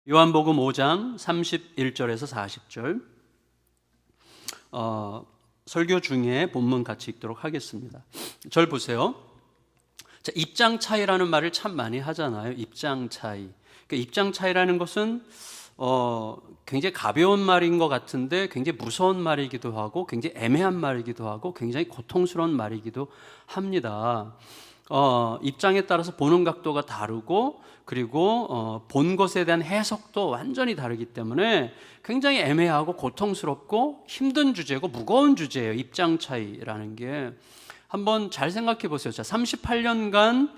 요한복음 5장 31절에서 40절 설교 중에 본문 같이 읽도록 하겠습니다. 절 보세요. 자, 입장 차이라는 말을 참 많이 하잖아요. 입장 차이. 그러니까 입장 차이라는 것은 굉장히 가벼운 말인 것 같은데 굉장히 무서운 말이기도 하고 굉장히 애매한 말이기도 하고 굉장히 고통스러운 말이기도 합니다. 입장에 따라서 보는 각도가 다르고 그리고 본 것에 대한 해석도 완전히 다르기 때문에 굉장히 애매하고 고통스럽고 힘든 주제고 무거운 주제예요. 입장 차이라는 게. 한번 잘 생각해 보세요. 자, 38년간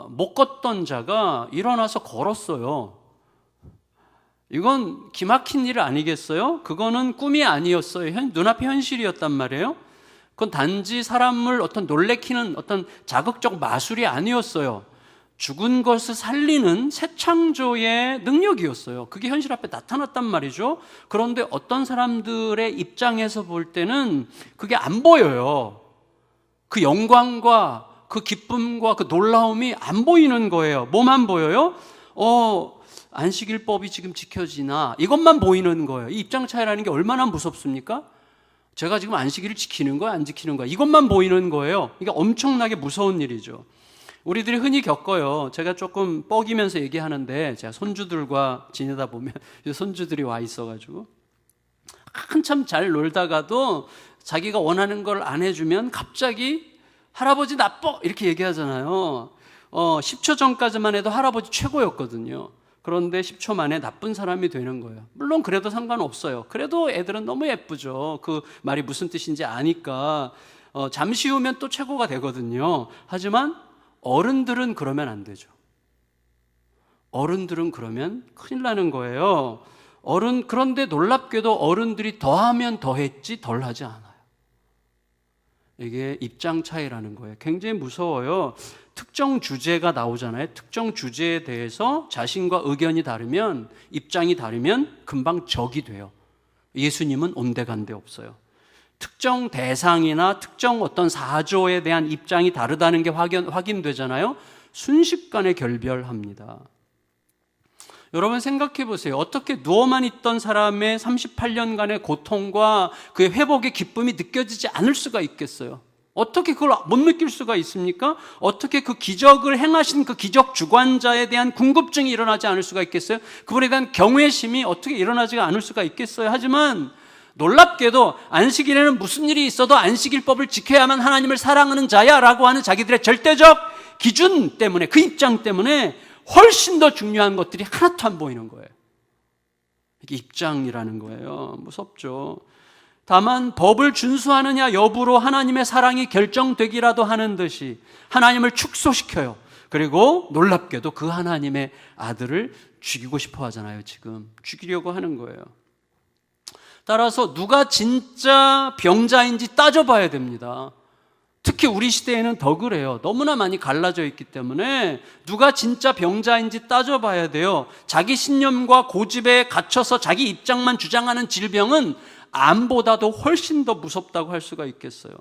못 걷던 자가 일어나서 걸었어요. 이건 기막힌 일 아니겠어요? 그거는 꿈이 아니었어요. 눈앞의 현실이었단 말이에요. 그건 단지 사람을 어떤 놀래키는 어떤 자극적 마술이 아니었어요. 죽은 것을 살리는 새 창조의 능력이었어요. 그게 현실 앞에 나타났단 말이죠. 그런데 어떤 사람들의 입장에서 볼 때는 그게 안 보여요. 그 영광과 그 기쁨과 그 놀라움이 안 보이는 거예요. 뭐만 보여요? 안식일법이 지금 지켜지나 이것만 보이는 거예요. 이 입장 차이라는 게 얼마나 무섭습니까? 제가 지금 안식일을 지키는 거야 안 지키는 거야 이것만 보이는 거예요. 이게 엄청나게 무서운 일이죠. 우리들이 흔히 겪어요. 제가 조금 뻐기면서 얘기하는데 제가 손주들과 지내다 보면 손주들이 와 있어가지고 한참 잘 놀다가도 자기가 원하는 걸 안 해주면 갑자기 할아버지 나빠 이렇게 얘기하잖아요. 10초 전까지만 해도 할아버지 최고였거든요. 그런데 10초 만에 나쁜 사람이 되는 거예요. 물론 그래도 상관없어요. 그래도 애들은 너무 예쁘죠. 그 말이 무슨 뜻인지 아니까 잠시 후면 또 최고가 되거든요. 하지만 어른들은 그러면 안 되죠. 어른들은 그러면 큰일 나는 거예요. 그런데 놀랍게도 어른들이 더하면 더했지 덜하지 않아요. 이게 입장 차이라는 거예요. 굉장히 무서워요. 특정 주제가 나오잖아요. 특정 주제에 대해서 자신과 의견이 다르면, 입장이 다르면 금방 적이 돼요. 예수님은 온데간데 없어요. 특정 대상이나 특정 어떤 사조에 대한 입장이 다르다는 게 확인되잖아요. 순식간에 결별합니다. 여러분 생각해 보세요. 어떻게 누워만 있던 사람의 38년간의 고통과 그의 회복의 기쁨이 느껴지지 않을 수가 있겠어요? 어떻게 그걸 못 느낄 수가 있습니까? 어떻게 그 기적을 행하신 그 기적 주관자에 대한 궁금증이 일어나지 않을 수가 있겠어요? 그분에 대한 경외심이 어떻게 일어나지가 않을 수가 있겠어요? 하지만 놀랍게도 안식일에는 무슨 일이 있어도 안식일법을 지켜야만 하나님을 사랑하는 자야 라고 하는 자기들의 절대적 기준 때문에, 그 입장 때문에 훨씬 더 중요한 것들이 하나도 안 보이는 거예요. 이게 입장이라는 거예요. 무섭죠. 다만 법을 준수하느냐 여부로 하나님의 사랑이 결정되기라도 하는 듯이 하나님을 축소시켜요. 그리고 놀랍게도 그 하나님의 아들을 죽이고 싶어 하잖아요. 지금 죽이려고 하는 거예요. 따라서 누가 진짜 병자인지 따져봐야 됩니다. 특히 우리 시대에는 더 그래요. 너무나 많이 갈라져 있기 때문에 누가 진짜 병자인지 따져봐야 돼요. 자기 신념과 고집에 갇혀서 자기 입장만 주장하는 질병은 암보다도 훨씬 더 무섭다고 할 수가 있겠어요.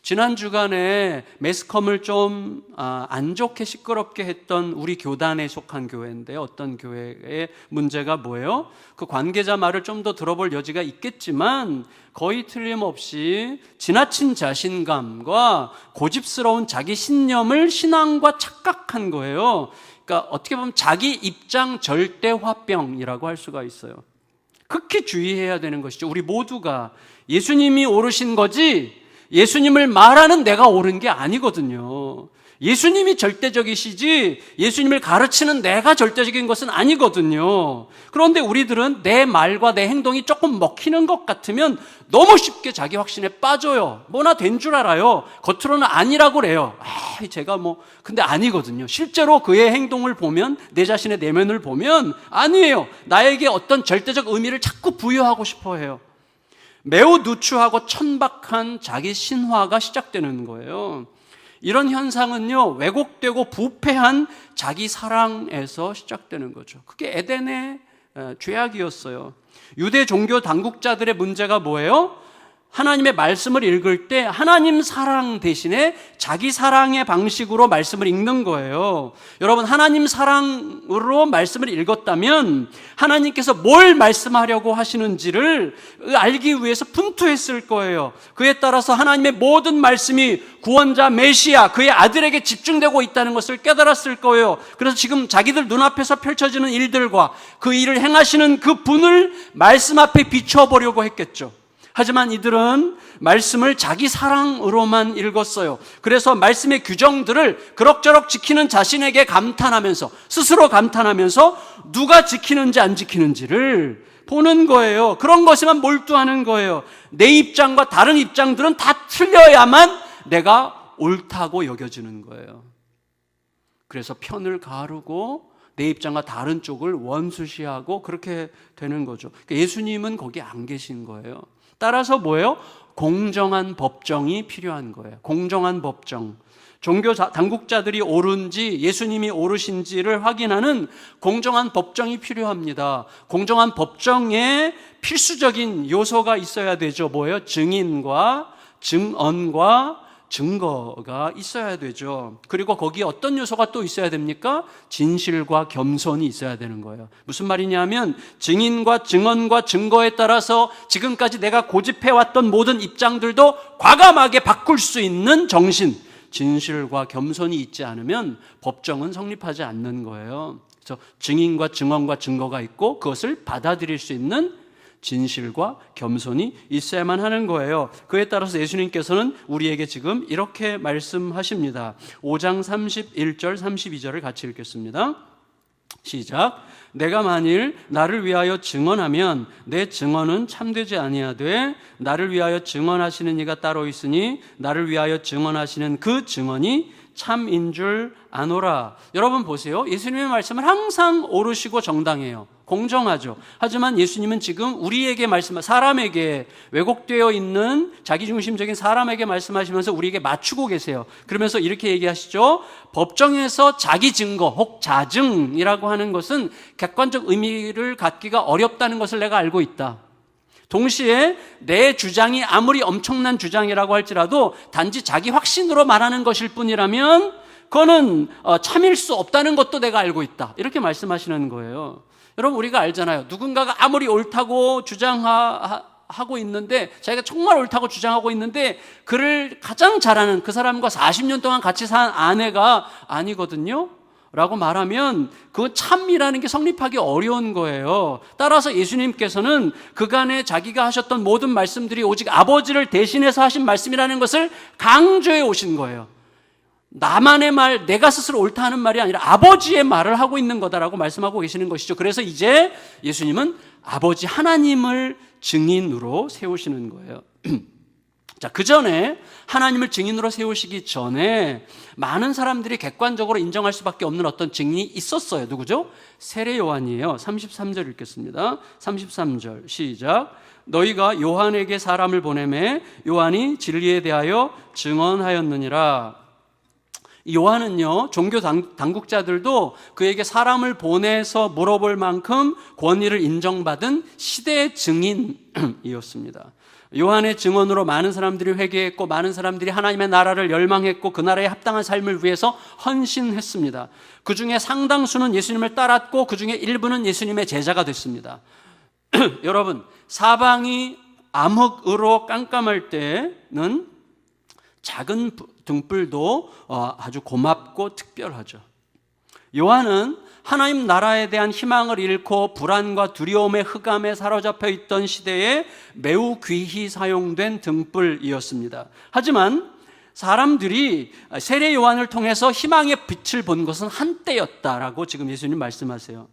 지난 주간에 매스컴을 좀 안 좋게 시끄럽게 했던 우리 교단에 속한 교회인데요. 어떤 교회의 문제가 뭐예요? 그 관계자 말을 좀 더 들어볼 여지가 있겠지만 거의 틀림없이 지나친 자신감과 고집스러운 자기 신념을 신앙과 착각한 거예요. 그러니까 어떻게 보면 자기 입장 절대화병이라고 할 수가 있어요. 극히 주의해야 되는 것이죠. 우리 모두가 예수님이 오르신 거지 예수님을 말하는 내가 옳은 게 아니거든요. 예수님이 절대적이시지 예수님을 가르치는 내가 절대적인 것은 아니거든요. 그런데 우리들은 내 말과 내 행동이 조금 먹히는 것 같으면 너무 쉽게 자기 확신에 빠져요. 뭐나 된 줄 알아요. 겉으로는 아니라고 그래요. 제가 근데 아니거든요. 실제로 그의 행동을 보면, 내 자신의 내면을 보면 아니에요. 나에게 어떤 절대적 의미를 자꾸 부여하고 싶어 해요. 매우 누추하고 천박한 자기 신화가 시작되는 거예요. 이런 현상은요, 왜곡되고 부패한 자기 사랑에서 시작되는 거죠. 그게 에덴의 죄악이었어요. 유대 종교 당국자들의 문제가 뭐예요? 하나님의 말씀을 읽을 때 하나님 사랑 대신에 자기 사랑의 방식으로 말씀을 읽는 거예요. 여러분, 하나님 사랑으로 말씀을 읽었다면 하나님께서 뭘 말씀하려고 하시는지를 알기 위해서 분투했을 거예요. 그에 따라서 하나님의 모든 말씀이 구원자 메시아, 그의 아들에게 집중되고 있다는 것을 깨달았을 거예요. 그래서 지금 자기들 눈앞에서 펼쳐지는 일들과 그 일을 행하시는 그 분을 말씀 앞에 비춰보려고 했겠죠. 하지만 이들은 말씀을 자기 사랑으로만 읽었어요. 그래서 말씀의 규정들을 그럭저럭 지키는 자신에게 감탄하면서, 스스로 감탄하면서 누가 지키는지 안 지키는지를 보는 거예요. 그런 것에만 몰두하는 거예요. 내 입장과 다른 입장들은 다 틀려야만 내가 옳다고 여겨지는 거예요. 그래서 편을 가르고 내 입장과 다른 쪽을 원수시하고 그렇게 되는 거죠. 그러니까 예수님은 거기 안 계신 거예요. 따라서 뭐예요? 공정한 법정이 필요한 거예요. 공정한 법정. 종교 당국자들이 옳은지 예수님이 옳으신지를 확인하는 공정한 법정이 필요합니다. 공정한 법정에 필수적인 요소가 있어야 되죠. 뭐예요? 증인과 증언과 증거가 있어야 되죠. 그리고 거기에 어떤 요소가 또 있어야 됩니까? 진실과 겸손이 있어야 되는 거예요. 무슨 말이냐면 증인과 증언과 증거에 따라서 지금까지 내가 고집해왔던 모든 입장들도 과감하게 바꿀 수 있는 정신, 진실과 겸손이 있지 않으면 법정은 성립하지 않는 거예요. 그래서 증인과 증언과 증거가 있고 그것을 받아들일 수 있는 진실과 겸손이 있어야만 하는 거예요. 그에 따라서 예수님께서는 우리에게 지금 이렇게 말씀하십니다. 5장 31절 32절을 같이 읽겠습니다. 시작. 내가 만일 나를 위하여 증언하면 내 증언은 참되지 아니하되 나를 위하여 증언하시는 이가 따로 있으니 나를 위하여 증언하시는 그 증언이 참인 줄 아노라. 여러분 보세요. 예수님의 말씀은 항상 옳으시고 정당해요. 공정하죠. 하지만 예수님은 지금 우리에게 사람에게 왜곡되어 있는 자기중심적인 사람에게 말씀하시면서 우리에게 맞추고 계세요. 그러면서 이렇게 얘기하시죠. 법정에서 자기 증거 혹 자증이라고 하는 것은 객관적 의미를 갖기가 어렵다는 것을 내가 알고 있다. 동시에 내 주장이 아무리 엄청난 주장이라고 할지라도 단지 자기 확신으로 말하는 것일 뿐이라면 그거는 참일 수 없다는 것도 내가 알고 있다. 이렇게 말씀하시는 거예요. 여러분, 우리가 알잖아요. 누군가가 아무리 옳다고 주장하고 있는데, 자기가 정말 옳다고 주장하고 있는데 그를 가장 잘하는 그 사람과 40년 동안 같이 산 아내가 아니거든요 라고 말하면 그 참이라는 게 성립하기 어려운 거예요. 따라서 예수님께서는 그간에 자기가 하셨던 모든 말씀들이 오직 아버지를 대신해서 하신 말씀이라는 것을 강조해 오신 거예요. 나만의 말, 내가 스스로 옳다 하는 말이 아니라 아버지의 말을 하고 있는 거다라고 말씀하고 계시는 것이죠. 그래서 이제 예수님은 아버지 하나님을 증인으로 세우시는 거예요. 자, 그 전에 하나님을 증인으로 세우시기 전에 많은 사람들이 객관적으로 인정할 수밖에 없는 어떤 증인이 있었어요. 누구죠? 세례 요한이에요. 33절 읽겠습니다. 33절 시작. 너희가 요한에게 사람을 보내매 요한이 진리에 대하여 증언하였느니라. 요한은요, 종교 당국자들도 그에게 사람을 보내서 물어볼 만큼 권위를 인정받은 시대의 증인이었습니다. 요한의 증언으로 많은 사람들이 회개했고 많은 사람들이 하나님의 나라를 열망했고 그 나라에 합당한 삶을 위해서 헌신했습니다. 그 중에 상당수는 예수님을 따랐고 그 중에 일부는 예수님의 제자가 됐습니다. 여러분, 사방이 암흑으로 깜깜할 때는 작은 등불도 아주 고맙고 특별하죠. 요한은 하나님 나라에 대한 희망을 잃고 불안과 두려움의 흑암에 사로잡혀 있던 시대에 매우 귀히 사용된 등불이었습니다. 하지만 사람들이 세례 요한을 통해서 희망의 빛을 본 것은 한때였다라고 지금 예수님 말씀하세요.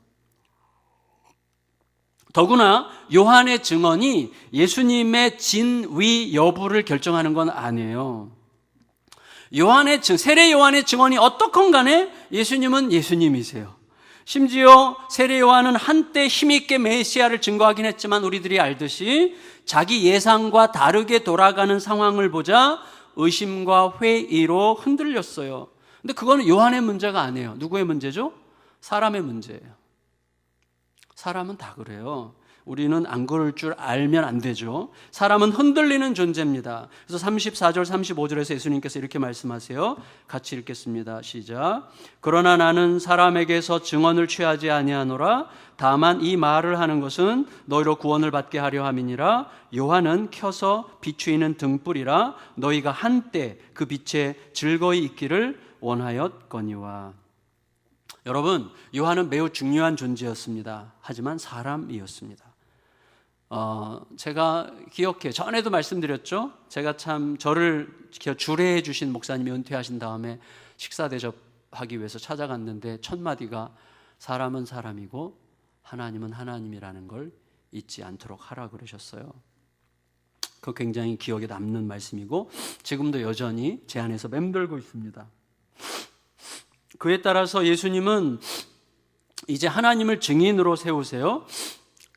더구나 요한의 증언이 예수님의 진위 여부를 결정하는 건 아니에요. 세례 요한의 증언이 어떻건 간에 예수님은 예수님이세요. 심지어 세례 요한은 한때 힘있게 메시아를 증거하긴 했지만 우리들이 알듯이 자기 예상과 다르게 돌아가는 상황을 보자 의심과 회의로 흔들렸어요. 근데 그거는 요한의 문제가 아니에요. 누구의 문제죠? 사람의 문제예요. 사람은 다 그래요. 우리는 안 그럴 줄 알면 안 되죠. 사람은 흔들리는 존재입니다. 그래서 34절, 35절에서 예수님께서 이렇게 말씀하세요. 같이 읽겠습니다. 시작. 그러나 나는 사람에게서 증언을 취하지 아니하노라. 다만 이 말을 하는 것은 너희로 구원을 받게 하려 함이니라. 요한은 켜서 비추이는 등불이라. 너희가 한때 그 빛에 즐거이 있기를 원하였거니와. 여러분, 요한은 매우 중요한 존재였습니다. 하지만 사람이었습니다. 제가 기억해요. 전에도 말씀드렸죠. 제가 참 저를 주례해 주신 목사님이 은퇴하신 다음에 식사 대접하기 위해서 찾아갔는데 첫 마디가 사람은 사람이고 하나님은 하나님이라는 걸 잊지 않도록 하라 그러셨어요. 그거 굉장히 기억에 남는 말씀이고 지금도 여전히 제 안에서 맴돌고 있습니다. 그에 따라서 예수님은 이제 하나님을 증인으로 세우세요.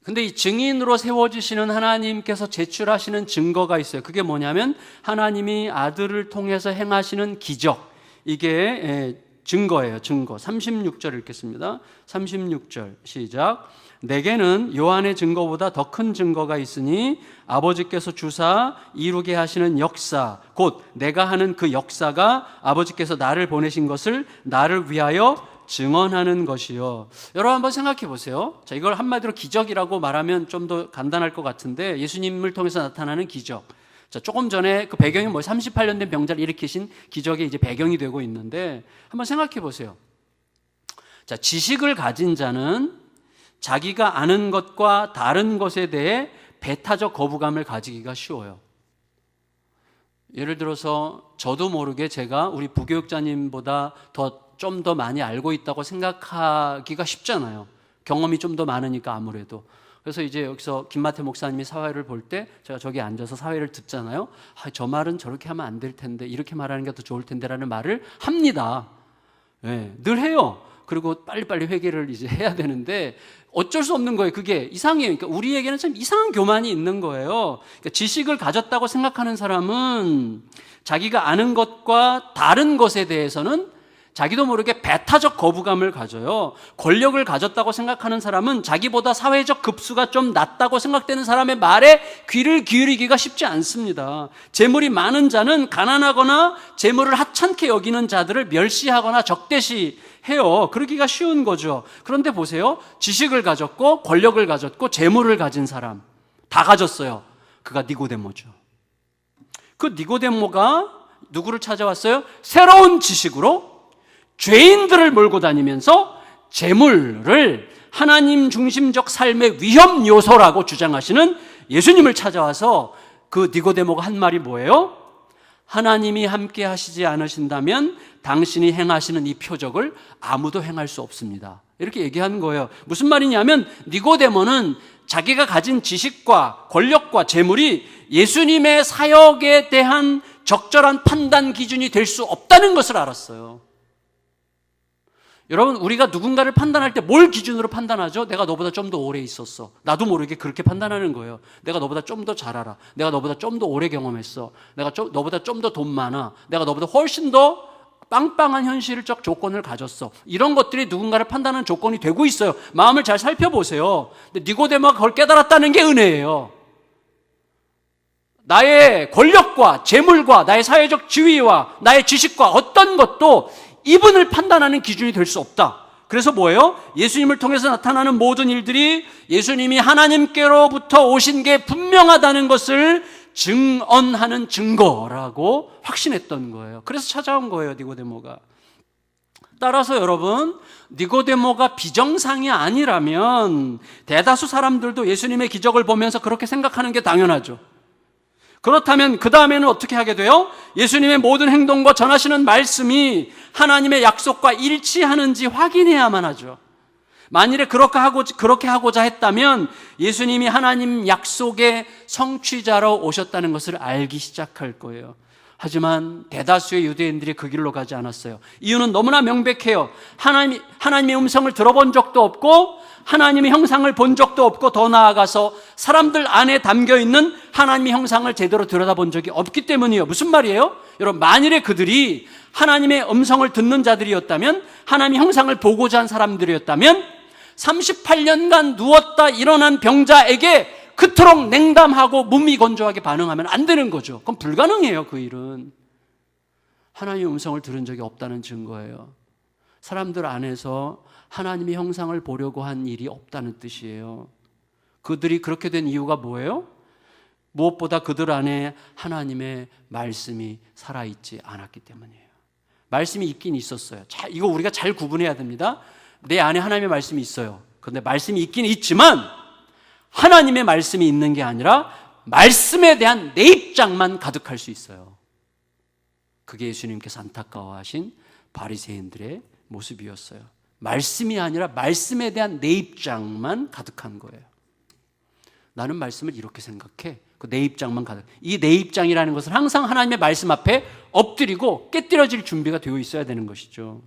근데 이 증인으로 세워지시는 하나님께서 제출하시는 증거가 있어요. 그게 뭐냐면 하나님이 아들을 통해서 행하시는 기적. 이게 증거예요. 증거. 36절 읽겠습니다. 36절 시작. 내게는 요한의 증거보다 더 큰 증거가 있으니 아버지께서 주사 이루게 하시는 역사, 곧 내가 하는 그 역사가 아버지께서 나를 보내신 것을 나를 위하여 증언하는 것이요. 여러분 한번 생각해 보세요. 자, 이걸 한마디로 기적이라고 말하면 좀 더 간단할 것 같은데 예수님을 통해서 나타나는 기적. 자, 조금 전에 그 배경이 38년 된 병자를 일으키신 기적의 이제 배경이 되고 있는데 한번 생각해 보세요. 자, 지식을 가진 자는 자기가 아는 것과 다른 것에 대해 배타적 거부감을 가지기가 쉬워요. 예를 들어서 저도 모르게 제가 우리 부교육자님보다 좀 더 많이 알고 있다고 생각하기가 쉽잖아요. 경험이 좀 더 많으니까 아무래도. 그래서 이제 여기서 김마태 목사님이 사회를 볼 때 제가 저기 앉아서 사회를 듣잖아요. 저 말은 저렇게 하면 안 될 텐데 이렇게 말하는 게 더 좋을 텐데라는 말을 합니다. 네, 늘 해요. 그리고 빨리빨리 회개를 이제 해야 되는데 어쩔 수 없는 거예요. 그게 이상해요. 그러니까 우리에게는 참 이상한 교만이 있는 거예요. 그러니까 지식을 가졌다고 생각하는 사람은 자기가 아는 것과 다른 것에 대해서는 자기도 모르게 배타적 거부감을 가져요. 권력을 가졌다고 생각하는 사람은 자기보다 사회적 급수가 좀 낮다고 생각되는 사람의 말에 귀를 기울이기가 쉽지 않습니다. 재물이 많은 자는 가난하거나 재물을 하찮게 여기는 자들을 멸시하거나 적대시해요. 그러기가 쉬운 거죠. 그런데 보세요. 지식을 가졌고 권력을 가졌고 재물을 가진 사람 다 가졌어요. 그가 니고데모죠. 그 니고데모가 누구를 찾아왔어요? 새로운 지식으로 죄인들을 몰고 다니면서 재물을 하나님 중심적 삶의 위험 요소라고 주장하시는 예수님을 찾아와서 그 니고데모가 한 말이 뭐예요? 하나님이 함께 하시지 않으신다면 당신이 행하시는 이 표적을 아무도 행할 수 없습니다. 이렇게 얘기하는 거예요. 무슨 말이냐면 니고데모는 자기가 가진 지식과 권력과 재물이 예수님의 사역에 대한 적절한 판단 기준이 될 수 없다는 것을 알았어요. 여러분, 우리가 누군가를 판단할 때 뭘 기준으로 판단하죠? 내가 너보다 좀 더 오래 있었어. 나도 모르게 그렇게 판단하는 거예요. 내가 너보다 좀 더 잘 알아. 내가 너보다 좀 더 오래 경험했어. 내가 너보다 좀 더 돈 많아. 내가 너보다 훨씬 더 빵빵한 현실적 조건을 가졌어. 이런 것들이 누군가를 판단하는 조건이 되고 있어요. 마음을 잘 살펴보세요. 근데 니고데모가 그걸 깨달았다는 게 은혜예요. 나의 권력과 재물과 나의 사회적 지위와 나의 지식과 어떤 것도 이분을 판단하는 기준이 될 수 없다. 그래서 뭐예요? 예수님을 통해서 나타나는 모든 일들이 예수님이 하나님께로부터 오신 게 분명하다는 것을 증언하는 증거라고 확신했던 거예요. 그래서 찾아온 거예요, 니고데모가. 따라서 여러분, 니고데모가 비정상이 아니라면 대다수 사람들도 예수님의 기적을 보면서 그렇게 생각하는 게 당연하죠. 그렇다면 그 다음에는 어떻게 하게 돼요? 예수님의 모든 행동과 전하시는 말씀이 하나님의 약속과 일치하는지 확인해야만 하죠. 만일에 그렇게 하고자 했다면 예수님이 하나님 약속의 성취자로 오셨다는 것을 알기 시작할 거예요. 하지만 대다수의 유대인들이 그 길로 가지 않았어요. 이유는 너무나 명백해요. 하나님의 음성을 들어본 적도 없고 하나님의 형상을 본 적도 없고 더 나아가서 사람들 안에 담겨있는 하나님의 형상을 제대로 들여다본 적이 없기 때문이에요. 무슨 말이에요? 여러분, 만일에 그들이 하나님의 음성을 듣는 자들이었다면, 하나님의 형상을 보고자 한 사람들이었다면 38년간 누웠다 일어난 병자에게 그토록 냉담하고 무미건조하게 반응하면 안 되는 거죠. 그건 불가능해요. 그 일은. 하나님의 음성을 들은 적이 없다는 증거예요. 사람들 안에서 하나님의 형상을 보려고 한 일이 없다는 뜻이에요. 그들이 그렇게 된 이유가 뭐예요? 무엇보다 그들 안에 하나님의 말씀이 살아있지 않았기 때문이에요. 말씀이 있긴 있었어요. 자, 이거 우리가 잘 구분해야 됩니다. 내 안에 하나님의 말씀이 있어요. 그런데 말씀이 있긴 있지만 하나님의 말씀이 있는 게 아니라 말씀에 대한 내 입장만 가득할 수 있어요. 그게 예수님께서 안타까워하신 바리새인들의 모습이었어요. 말씀이 아니라 말씀에 대한 내 입장만 가득한 거예요. 나는 말씀을 이렇게 생각해. 그 내 입장만 가득. 이 내 입장이라는 것은 항상 하나님의 말씀 앞에 엎드리고 깨뜨려질 준비가 되어 있어야 되는 것이죠.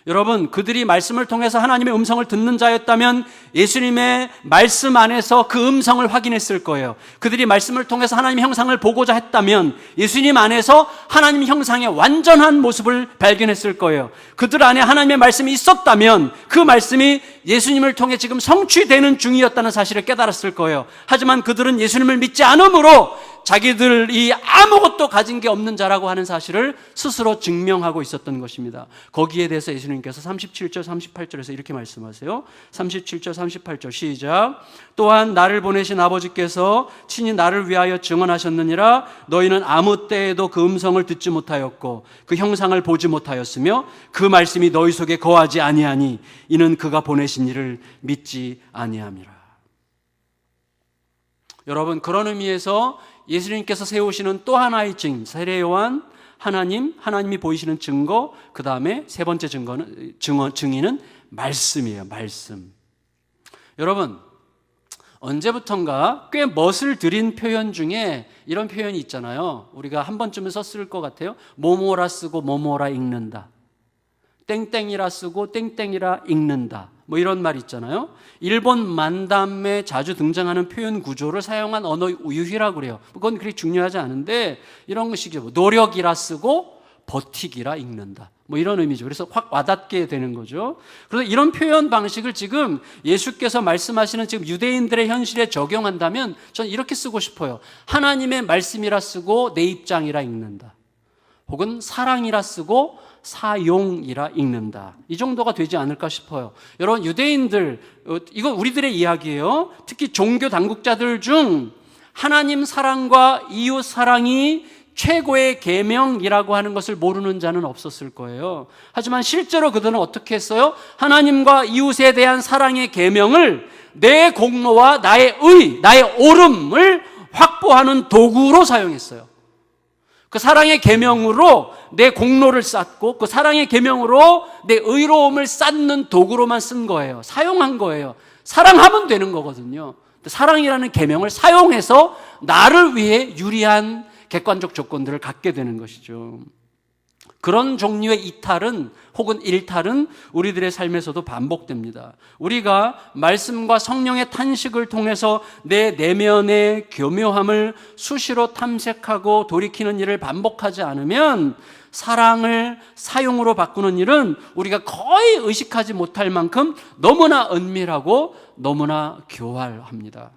여러분, 그들이 말씀을 통해서 하나님의 음성을 듣는 자였다면 예수님의 말씀 안에서 그 음성을 확인했을 거예요. 그들이 말씀을 통해서 하나님의 형상을 보고자 했다면 예수님 안에서 하나님 형상의 완전한 모습을 발견했을 거예요. 그들 안에 하나님의 말씀이 있었다면 그 말씀이 예수님을 통해 지금 성취되는 중이었다는 사실을 깨달았을 거예요. 하지만 그들은 예수님을 믿지 않으므로 자기들이 아무것도 가진 게 없는 자라고 하는 사실을 스스로 증명하고 있었던 것입니다. 거기에 대해서 예수님께서 37절 38절에서 이렇게 말씀하세요. 37절 38절 시작. 또한 나를 보내신 아버지께서 친히 나를 위하여 증언하셨느니라. 너희는 아무 때에도 그 음성을 듣지 못하였고 그 형상을 보지 못하였으며 그 말씀이 너희 속에 거하지 아니하니 이는 그가 보내신 이를 믿지 아니함이라. 여러분, 그런 의미에서 예수님께서 세우시는 또 하나의 증인, 세례요한, 하나님이 보이시는 증거, 그 다음에 세 번째 증인은 말씀이에요. 말씀. 여러분, 언제부턴가 꽤 멋을 들인 표현 중에 이런 표현이 있잖아요. 우리가 한 번쯤은 썼을 것 같아요. 뭐뭐라 쓰고 뭐뭐라 읽는다. 땡땡이라 쓰고 땡땡이라 읽는다. 뭐 이런 말 있잖아요. 일본 만담에 자주 등장하는 표현 구조를 사용한 언어 유희라고 그래요. 그건 그렇게 중요하지 않은데 이런 것이죠. 노력이라 쓰고 버티기라 읽는다. 뭐 이런 의미죠. 그래서 확 와닿게 되는 거죠. 그래서 이런 표현 방식을 지금 예수께서 말씀하시는 지금 유대인들의 현실에 적용한다면 저는 이렇게 쓰고 싶어요. 하나님의 말씀이라 쓰고 내 입장이라 읽는다. 혹은 사랑이라 쓰고 사용이라 읽는다. 이 정도가 되지 않을까 싶어요. 여러분, 유대인들, 이거 우리들의 이야기예요. 특히 종교 당국자들 중 하나님 사랑과 이웃 사랑이 최고의 계명이라고 하는 것을 모르는 자는 없었을 거예요. 하지만 실제로 그들은 어떻게 했어요? 하나님과 이웃에 대한 사랑의 계명을 내 공로와 나의 나의 옳음을 확보하는 도구로 사용했어요. 그 사랑의 계명으로 내 공로를 쌓고 그 사랑의 계명으로 내 의로움을 쌓는 도구로만 쓴 거예요. 사용한 거예요. 사랑하면 되는 거거든요. 사랑이라는 계명을 사용해서 나를 위해 유리한 객관적 조건들을 갖게 되는 것이죠. 그런 종류의 이탈은 혹은 일탈은 우리들의 삶에서도 반복됩니다. 우리가 말씀과 성령의 탄식을 통해서 내 내면의 교묘함을 수시로 탐색하고 돌이키는 일을 반복하지 않으면 사랑을 사용으로 바꾸는 일은 우리가 거의 의식하지 못할 만큼 너무나 은밀하고 너무나 교활합니다.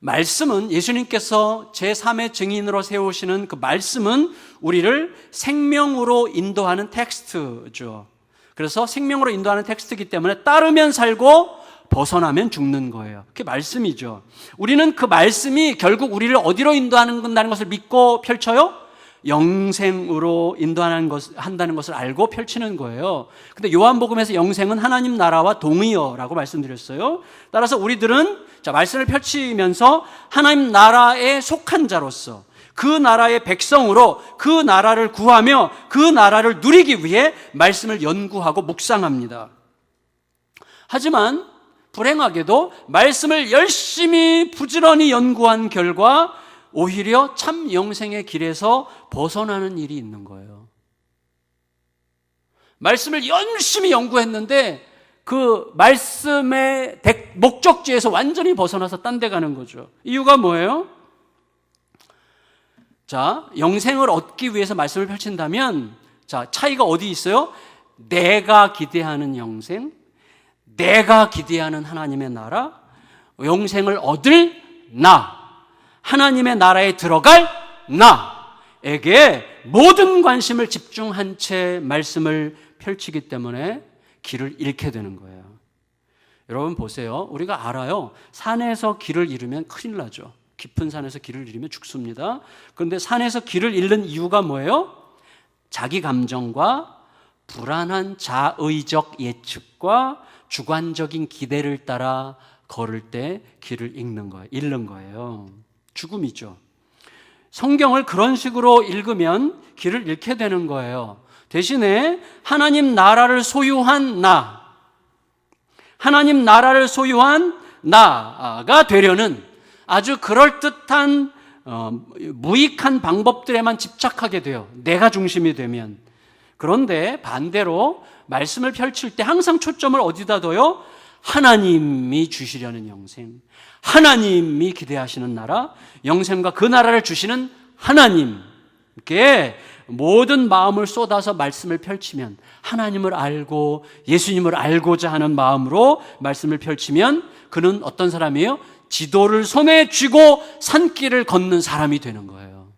말씀은 예수님께서 제3의 증인으로 세우시는 그 말씀은 우리를 생명으로 인도하는 텍스트죠. 그래서 생명으로 인도하는 텍스트이기 때문에 따르면 살고 벗어나면 죽는 거예요. 그게 말씀이죠. 우리는 그 말씀이 결국 우리를 어디로 인도한다는 것을 믿고 펼쳐요? 영생으로 한다는 것을 알고 펼치는 거예요. 근데 요한복음에서 영생은 하나님 나라와 동의어라고 말씀드렸어요. 따라서 우리들은 말씀을 펼치면서 하나님 나라에 속한 자로서 그 나라의 백성으로 그 나라를 구하며 그 나라를 누리기 위해 말씀을 연구하고 묵상합니다. 하지만 불행하게도 말씀을 열심히 부지런히 연구한 결과 오히려 참 영생의 길에서 벗어나는 일이 있는 거예요. 말씀을 열심히 연구했는데 그 말씀의 목적지에서 완전히 벗어나서 딴 데 가는 거죠. 이유가 뭐예요? 자, 영생을 얻기 위해서 말씀을 펼친다면, 자, 차이가 어디 있어요? 내가 기대하는 영생, 내가 기대하는 하나님의 나라, 영생을 얻을 나, 하나님의 나라에 들어갈 나에게 모든 관심을 집중한 채 말씀을 펼치기 때문에 길을 잃게 되는 거예요. 여러분 보세요. 우리가 알아요. 산에서 길을 잃으면 큰일 나죠. 깊은 산에서 길을 잃으면 죽습니다. 그런데 산에서 길을 잃는 이유가 뭐예요? 자기 감정과 불안한 자의적 예측과 주관적인 기대를 따라 걸을 때 길을 잃는 거예요. 죽음이죠. 성경을 그런 식으로 읽으면 길을 잃게 되는 거예요. 대신에 하나님 나라를 소유한 하나님 나라를 소유한 나가 되려는 아주 그럴듯한 무익한 방법들에만 집착하게 돼요. 내가 중심이 되면. 그런데 반대로 말씀을 펼칠 때 항상 초점을 어디다 둬요? 하나님이 주시려는 영생, 하나님이 기대하시는 나라, 영생과 그 나라를 주시는 하나님께 모든 마음을 쏟아서 말씀을 펼치면, 하나님을 알고 예수님을 알고자 하는 마음으로 말씀을 펼치면 그는 어떤 사람이에요? 지도를 손에 쥐고 산길을 걷는 사람이 되는 거예요.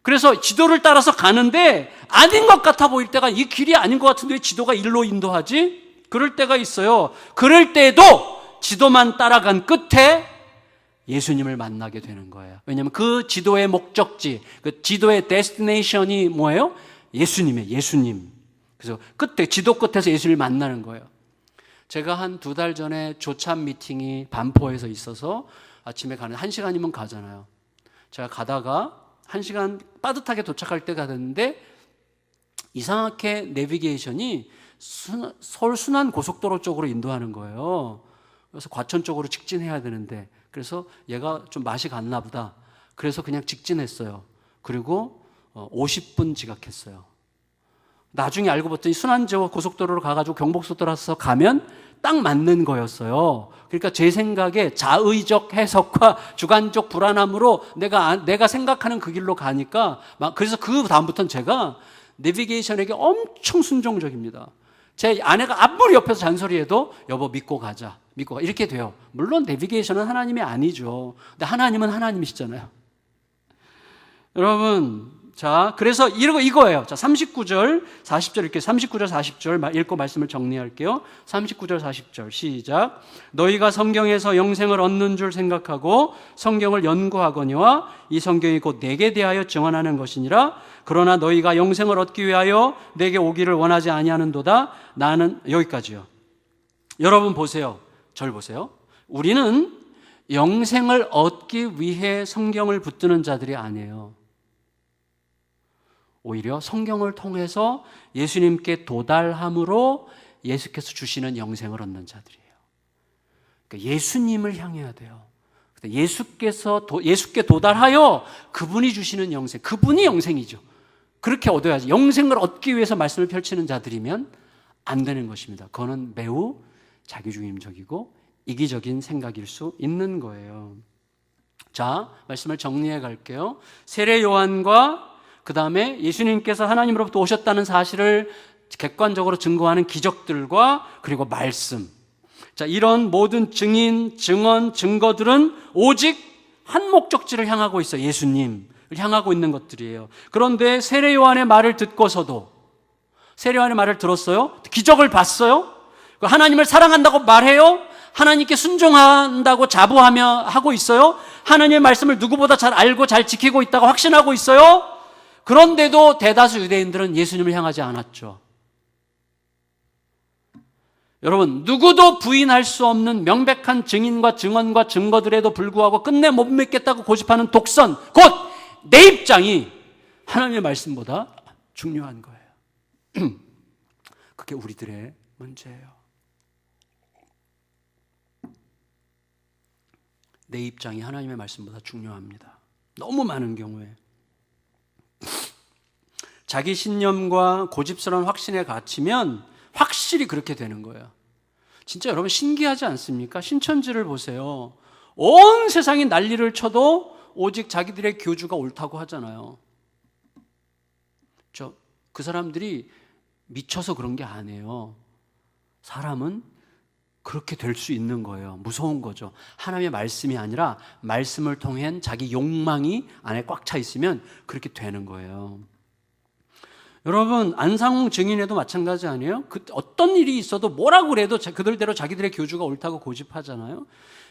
그래서 지도를 따라서 가는데 아닌 것 같아 보일 때가, 이 길이 아닌 것 같은데 왜 지도가 일로 인도하지? 그럴 때가 있어요. 그럴 때도 지도만 따라간 끝에 예수님을 만나게 되는 거예요. 왜냐하면 그 지도의 목적지, 그 지도의 데스티네이션이 뭐예요? 예수님이에요. 예수님. 그래서 지도 끝에서 예수님을 만나는 거예요. 제가 한 2달 전에 조참 미팅이 반포에서 있어서 아침에 가는 1시간이면 가잖아요. 제가 가다가 1시간 빠듯하게 도착할 때가 됐는데 이상하게 내비게이션이 서울 순환 고속도로 쪽으로 인도하는 거예요. 그래서 과천 쪽으로 직진해야 되는데, 그래서 얘가 좀 맛이 갔나 보다. 그래서 그냥 직진했어요. 그리고 50분 지각했어요. 나중에 알고 봤더니 순환저 고속도로로 가가지고 경복고속도로에서 가면 딱 맞는 거였어요. 그러니까 제 생각에 자의적 해석과 주관적 불안함으로 내가 생각하는 그 길로 가니까 그래서 그 다음부터는 제가 내비게이션에게 엄청 순종적입니다. 제 아내가 아무리 옆에서 잔소리해도 여보 믿고 가자, 믿고 가, 이렇게 돼요. 물론 내비게이션은 하나님이 아니죠. 근데 하나님은 하나님이시잖아요. 여러분, 자, 그래서 이거예요. 자, 39절, 40절 이렇게 39절, 40절 읽고 말씀을 정리할게요. 39절, 40절 시작. 너희가 성경에서 영생을 얻는 줄 생각하고 성경을 연구하거니와 이 성경이 곧 내게 대하여 증언하는 것이니라. 그러나 너희가 영생을 얻기 위하여 내게 오기를 원하지 아니하는도다. 나는 여기까지요. 여러분 보세요. 절 보세요. 우리는 영생을 얻기 위해 성경을 붙드는 자들이 아니에요. 오히려 성경을 통해서 예수님께 도달함으로 예수께서 주시는 영생을 얻는 자들이에요. 그러니까 예수님을 향해야 돼요. 예수께 도달하여 그분이 주시는 영생, 그분이 영생이죠. 그렇게 얻어야지. 영생을 얻기 위해서 말씀을 펼치는 자들이면 안 되는 것입니다. 그거는 매우 자기중심적이고 이기적인 생각일 수 있는 거예요. 자, 말씀을 정리해 갈게요. 세례 요한과 그 다음에 예수님께서 하나님으로부터 오셨다는 사실을 객관적으로 증거하는 기적들과 그리고 말씀. 자, 이런 모든 증인, 증언, 증거들은 오직 한 목적지를 향하고 있어요. 예수님을 향하고 있는 것들이에요. 그런데 세례 요한의 말을 듣고서도, 세례 요한의 말을 들었어요? 기적을 봤어요? 하나님을 사랑한다고 말해요? 하나님께 순종한다고 자부하며 하고 있어요? 하나님의 말씀을 누구보다 잘 알고 잘 지키고 있다고 확신하고 있어요? 그런데도 대다수 유대인들은 예수님을 향하지 않았죠. 여러분, 누구도 부인할 수 없는 명백한 증인과 증언과 증거들에도 불구하고 끝내 못 믿겠다고 고집하는 독선, 곧 내 입장이 하나님의 말씀보다 중요한 거예요. 그게 우리들의 문제예요. 내 입장이 하나님의 말씀보다 중요합니다. 너무 많은 경우에. 자기 신념과 고집스러운 확신에 갇히면 확실히 그렇게 되는 거예요. 진짜 여러분 신기하지 않습니까? 신천지를 보세요. 온 세상이 난리를 쳐도 오직 자기들의 교주가 옳다고 하잖아요. 그 사람들이 미쳐서 그런 게 아니에요. 사람은 그렇게 될 수 있는 거예요. 무서운 거죠. 하나님의 말씀이 아니라 말씀을 통한 자기 욕망이 안에 꽉 차 있으면 그렇게 되는 거예요. 여러분, 안상홍 증인에도 마찬가지 아니에요? 어떤 일이 있어도 뭐라고 그래도 그들대로 자기들의 교주가 옳다고 고집하잖아요.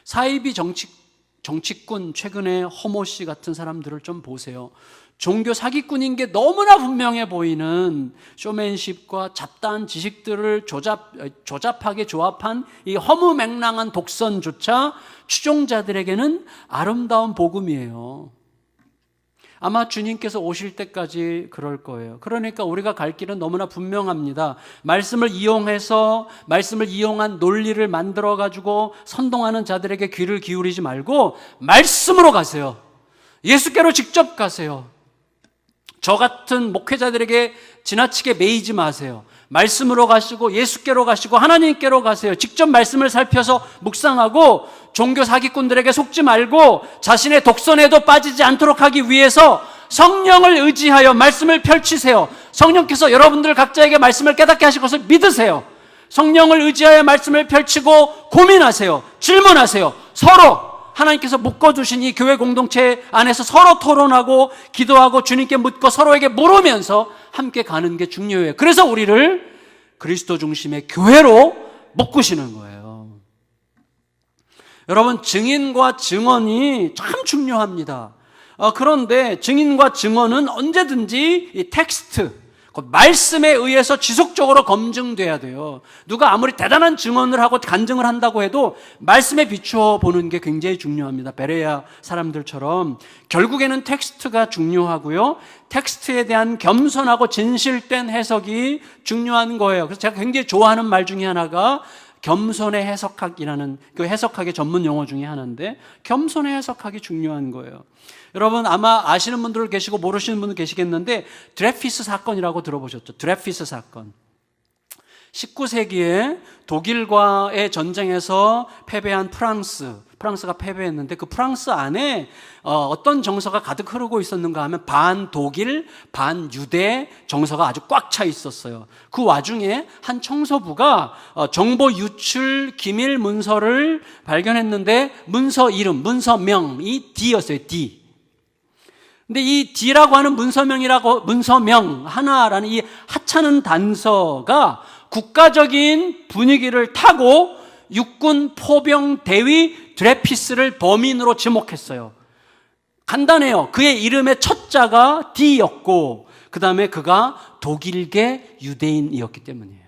사이비 정치꾼, 최근에 허모 씨 같은 사람들을 좀 보세요. 종교 사기꾼인 게 너무나 분명해 보이는 쇼맨십과 잡다한 지식들을 조잡하게 조합한 이 허무맹랑한 독선조차 추종자들에게는 아름다운 복음이에요. 아마 주님께서 오실 때까지 그럴 거예요. 그러니까 우리가 갈 길은 너무나 분명합니다. 말씀을 이용해서 말씀을 이용한 논리를 만들어가지고 선동하는 자들에게 귀를 기울이지 말고 말씀으로 가세요. 예수께로 직접 가세요. 저 같은 목회자들에게 지나치게 매이지 마세요. 말씀으로 가시고 예수께로 가시고 하나님께로 가세요. 직접 말씀을 살펴서 묵상하고 종교 사기꾼들에게 속지 말고 자신의 독선에도 빠지지 않도록 하기 위해서 성령을 의지하여 말씀을 펼치세요. 성령께서 여러분들 각자에게 말씀을 깨닫게 하실 것을 믿으세요. 성령을 의지하여 말씀을 펼치고 고민하세요. 질문하세요. 서로 하나님께서 묶어두신 이 교회 공동체 안에서 서로 토론하고 기도하고 주님께 묻고 서로에게 물으면서 함께 가는 게 중요해요. 그래서 우리를 그리스도 중심의 교회로 묶으시는 거예요. 여러분, 증인과 증언이 참 중요합니다. 그런데 증인과 증언은 언제든지 이 텍스트, 말씀에 의해서 지속적으로 검증돼야 돼요. 누가 아무리 대단한 증언을 하고 간증을 한다고 해도 말씀에 비추어 보는 게 굉장히 중요합니다. 베레아 사람들처럼 결국에는 텍스트가 중요하고요. 텍스트에 대한 겸손하고 진실된 해석이 중요한 거예요. 그래서 제가 굉장히 좋아하는 말 중에 하나가 겸손의 해석학이라는 그 해석학의 전문 용어 중에 하나인데, 겸손의 해석학이 중요한 거예요. 여러분 아마 아시는 분들 계시고 모르시는 분들 계시겠는데 드레피스 사건이라고 들어보셨죠? 드레피스 사건. 19세기에 독일과의 전쟁에서 패배한 프랑스가 패배했는데 그 프랑스 안에 어떤 정서가 가득 흐르고 있었는가 하면 반독일, 반유대 정서가 아주 꽉 차 있었어요. 그 와중에 한 청소부가 정보 유출 기밀 문서를 발견했는데 문서 이름, 문서명이 D였어요. D. 근데 이 D라고 하는 문서명 하나라는 이 하찮은 단서가 국가적인 분위기를 타고 육군 포병 대위 드레피스를 범인으로 지목했어요. 간단해요. 그의 이름의 첫 자가 D였고 그 다음에 그가 독일계 유대인이었기 때문이에요.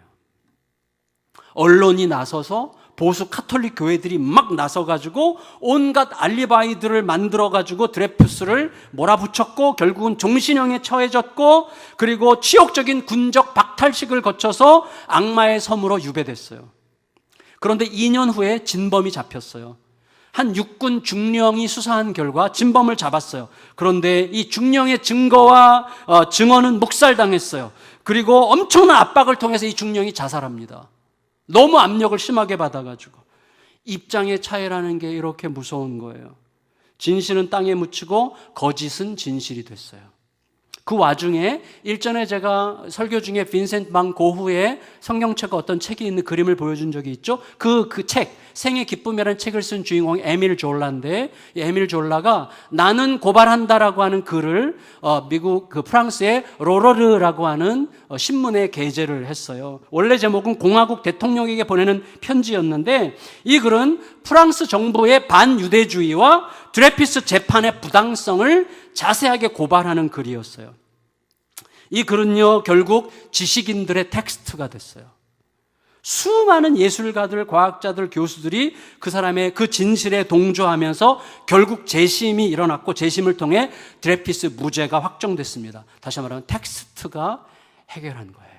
언론이 나서서 보수 카톨릭 교회들이 막 나서가지고 온갖 알리바이들을 만들어가지고 드레피스를 몰아붙였고 결국은 종신형에 처해졌고 그리고 치욕적인 군적 박탈식을 거쳐서 악마의 섬으로 유배됐어요. 그런데 2년 후에 진범이 잡혔어요. 한 육군 중령이 수사한 결과 진범을 잡았어요. 그런데 이 중령의 증거와 증언은 묵살당했어요. 그리고 엄청난 압박을 통해서 이 중령이 자살합니다. 너무 압력을 심하게 받아가지고. 입장의 차이라는 게 이렇게 무서운 거예요. 진실은 땅에 묻히고 거짓은 진실이 됐어요. 그 와중에 일전에 제가 설교 중에 빈센트 반 고흐의 성경책과 어떤 책이 있는 그림을 보여준 적이 있죠. 그 책, 생의 기쁨이라는 책을 쓴 주인공이 에밀 졸라인데, 이 에밀 졸라가 나는 고발한다라고 하는 글을 미국 프랑스의 로러르라고 하는 신문에 게재를 했어요. 원래 제목은 공화국 대통령에게 보내는 편지였는데 이 글은 프랑스 정부의 반유대주의와 드레피스 재판의 부당성을 자세하게 고발하는 글이었어요. 이 글은요 결국 지식인들의 텍스트가 됐어요. 수많은 예술가들, 과학자들, 교수들이 그 사람의 그 진실에 동조하면서 결국 재심이 일어났고 재심을 통해 드레피스 무죄가 확정됐습니다. 다시 말하면 텍스트가 해결한 거예요.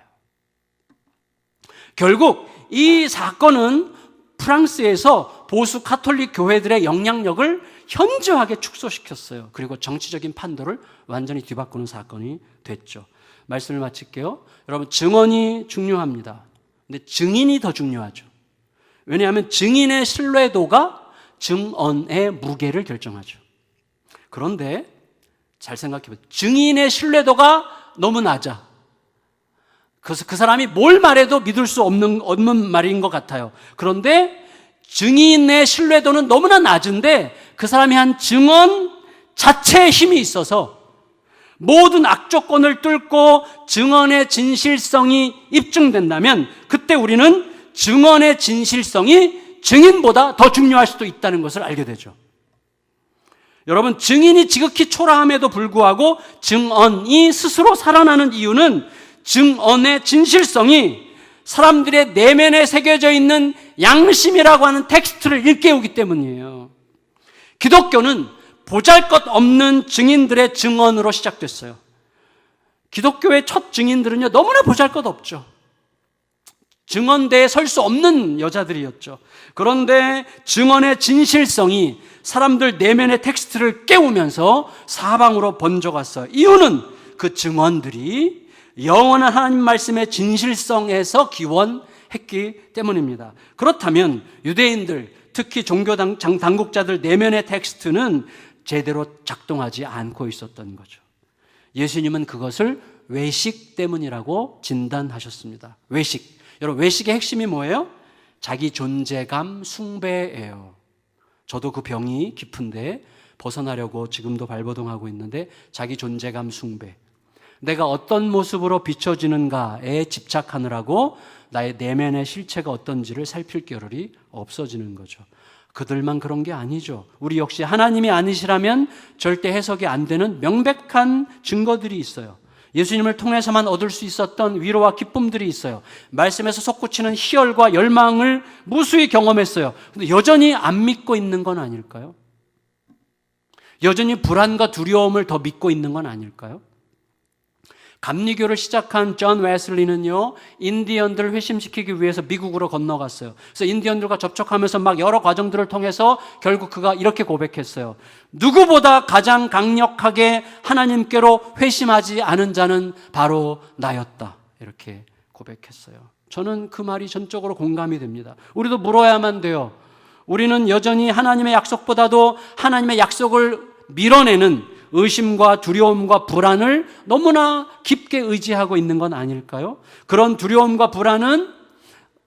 결국 이 사건은 프랑스에서 보수 카톨릭 교회들의 영향력을 현저하게 축소시켰어요. 그리고 정치적인 판도를 완전히 뒤바꾸는 사건이 됐죠. 말씀을 마칠게요. 여러분, 증언이 중요합니다. 근데 증인이 더 중요하죠. 왜냐하면 증인의 신뢰도가 증언의 무게를 결정하죠. 그런데 잘 생각해 보세요. 증인의 신뢰도가 너무 낮아. 그래서 그 사람이 뭘 말해도 믿을 수 없는 말인 것 같아요. 그런데 증인의 신뢰도는 너무나 낮은데 그 사람이 한 증언 자체의 힘이 있어서 모든 악조건을 뚫고 증언의 진실성이 입증된다면 그때 우리는 증언의 진실성이 증인보다 더 중요할 수도 있다는 것을 알게 되죠. 여러분, 증인이 지극히 초라함에도 불구하고 증언이 스스로 살아나는 이유는 증언의 진실성이 사람들의 내면에 새겨져 있는 양심이라고 하는 텍스트를 일깨우기 때문이에요. 기독교는 보잘것없는 증인들의 증언으로 시작됐어요. 기독교의 첫 증인들은요, 너무나 보잘것없죠. 증언대에 설 수 없는 여자들이었죠. 그런데 증언의 진실성이 사람들 내면의 텍스트를 깨우면서 사방으로 번져갔어요. 이유는 그 증언들이 영원한 하나님 말씀의 진실성에서 기원했기 때문입니다. 그렇다면 유대인들, 특히 종교 당국자들 내면의 텍스트는 제대로 작동하지 않고 있었던 거죠. 예수님은 그것을 외식 때문이라고 진단하셨습니다. 외식. 여러분, 외식의 핵심이 뭐예요? 자기 존재감 숭배예요. 저도 그 병이 깊은데 벗어나려고 지금도 발버둥하고 있는데, 자기 존재감 숭배. 내가 어떤 모습으로 비춰지는가에 집착하느라고 나의 내면의 실체가 어떤지를 살필 겨를이 없어지는 거죠. 그들만 그런 게 아니죠. 우리 역시 하나님이 아니시라면 절대 해석이 안 되는 명백한 증거들이 있어요. 예수님을 통해서만 얻을 수 있었던 위로와 기쁨들이 있어요. 말씀에서 솟구치는 희열과 열망을 무수히 경험했어요. 근데 여전히 안 믿고 있는 건 아닐까요? 여전히 불안과 두려움을 더 믿고 있는 건 아닐까요? 감리교를 시작한 존 웨슬리는요, 인디언들을 회심시키기 위해서 미국으로 건너갔어요. 그래서 인디언들과 접촉하면서 막 여러 과정들을 통해서 결국 그가 이렇게 고백했어요. 누구보다 가장 강력하게 하나님께로 회심하지 않은 자는 바로 나였다. 이렇게 고백했어요. 저는 그 말이 전적으로 공감이 됩니다. 우리도 물어야만 돼요. 우리는 여전히 하나님의 약속보다도 하나님의 약속을 밀어내는 의심과 두려움과 불안을 너무나 깊게 의지하고 있는 건 아닐까요? 그런 두려움과 불안은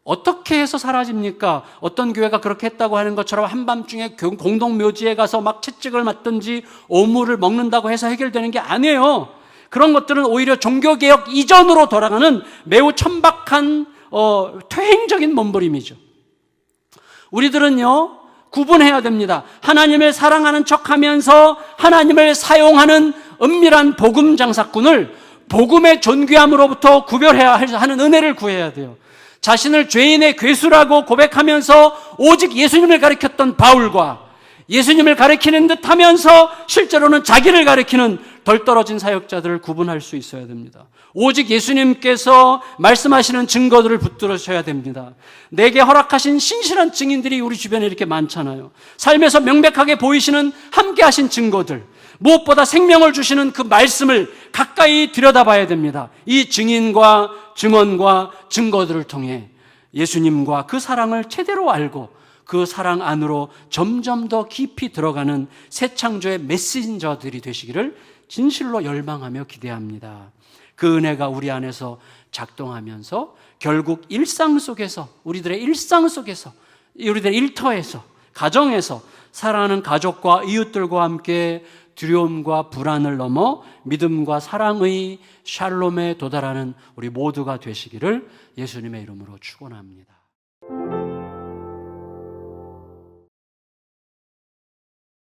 어떻게 해서 사라집니까? 어떤 교회가 그렇게 했다고 하는 것처럼 한밤중에 공동묘지에 가서 막 채찍을 맞든지 오물을 먹는다고 해서 해결되는 게 아니에요. 그런 것들은 오히려 종교개혁 이전으로 돌아가는 매우 천박한 퇴행적인 몸부림이죠. 우리들은요, 구분해야 됩니다. 하나님을 사랑하는 척하면서 하나님을 사용하는 은밀한 복음 장사꾼을 복음의 존귀함으로부터 구별해야 하는 은혜를 구해야 돼요. 자신을 죄인의 괴수라고 고백하면서 오직 예수님을 가리켰던 바울과 예수님을 가리키는 듯 하면서 실제로는 자기를 가리키는 덜 떨어진 사역자들을 구분할 수 있어야 됩니다. 오직 예수님께서 말씀하시는 증거들을 붙들으셔야 됩니다. 내게 허락하신 신실한 증인들이 우리 주변에 이렇게 많잖아요. 삶에서 명백하게 보이시는 함께 하신 증거들, 무엇보다 생명을 주시는 그 말씀을 가까이 들여다봐야 됩니다. 이 증인과 증언과 증거들을 통해 예수님과 그 사랑을 제대로 알고 그 사랑 안으로 점점 더 깊이 들어가는 새 창조의 메신저들이 되시기를 진실로 열망하며 기대합니다. 그 은혜가 우리 안에서 작동하면서 결국 일상 속에서, 우리들의 일상 속에서, 우리들의 일터에서, 가정에서 사랑하는 가족과 이웃들과 함께 두려움과 불안을 넘어 믿음과 사랑의 샬롬에 도달하는 우리 모두가 되시기를 예수님의 이름으로 축원합니다.